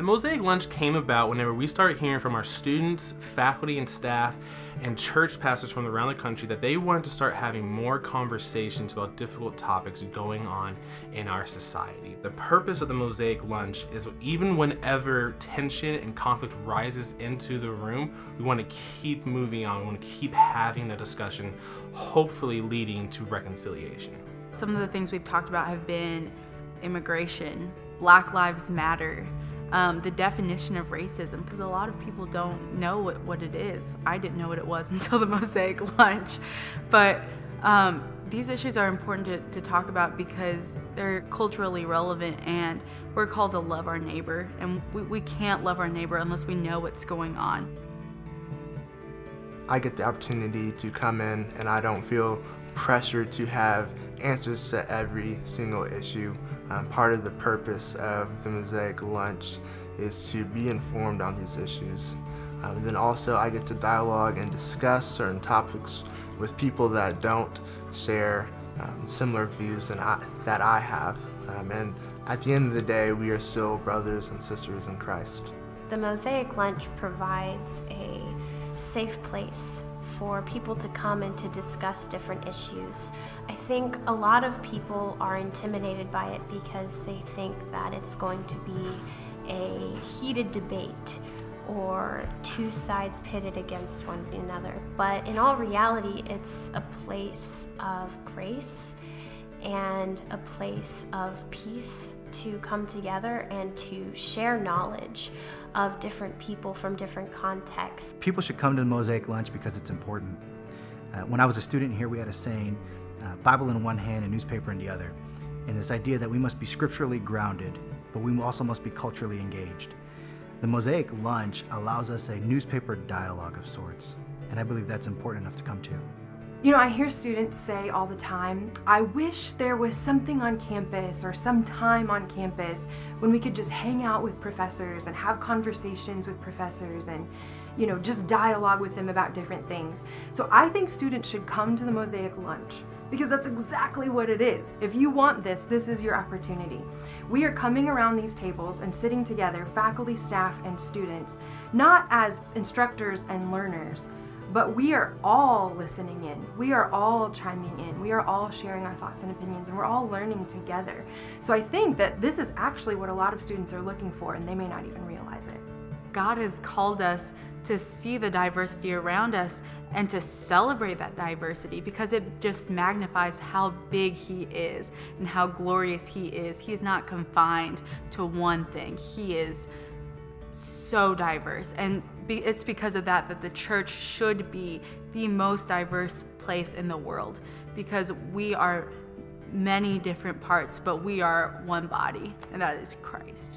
The Mosaic Lunch came about whenever we started hearing from our students, faculty and staff, and church pastors from around the country that they wanted to start having more conversations about difficult topics going on in our society. The purpose of the Mosaic Lunch is even whenever tension and conflict rises into the room, we want to keep moving on, we want to keep having the discussion, hopefully leading to reconciliation. Some of the things we've talked about have been immigration, Black Lives Matter, the definition of racism, because a lot of people don't know what it is. I didn't know what it was until the Mosaic Lunch. But these issues are important to talk about because they're culturally relevant, and we're called to love our neighbor, and we can't love our neighbor unless we know what's going on. I get the opportunity to come in and I don't feel pressured to have answers to every single issue. Part of the purpose of the Mosaic Lunch is to be informed on these issues. And then also I get to dialogue and discuss certain topics with people that don't share similar views that I have. And at the end of the day, we are still brothers and sisters in Christ. The Mosaic Lunch provides a safe place for people to come and to discuss different issues. I think a lot of people are intimidated by it because they think that it's going to be a heated debate or two sides pitted against one another. But in all reality, it's a place of grace and a place of peace to come together and to share knowledge of different people from different contexts. People should come to the Mosaic Lunch because it's important. When I was a student here, we had a saying, Bible in one hand and newspaper in the other. And this idea that we must be scripturally grounded, but we also must be culturally engaged. The Mosaic Lunch allows us a newspaper dialogue of sorts, and I believe that's important enough to come to. You know, I hear students say all the time, I wish there was something on campus or some time on campus when we could just hang out with professors and have conversations with professors and, you know, just dialogue with them about different things. So I think students should come to the Mosaic Lunch because that's exactly what it is. If you want this, this is your opportunity. We are coming around these tables and sitting together, faculty, staff, and students, not as instructors and learners, but we are all listening in. We are all chiming in. We are all sharing our thoughts and opinions, and we're all learning together. So I think that this is actually what a lot of students are looking for, and they may not even realize it. God has called us to see the diversity around us and to celebrate that diversity because it just magnifies how big He is and how glorious He is. He's not confined to one thing. He is so diverse, and it's because of that that the church should be the most diverse place in the world, because we are many different parts, but we are one body, and that is Christ.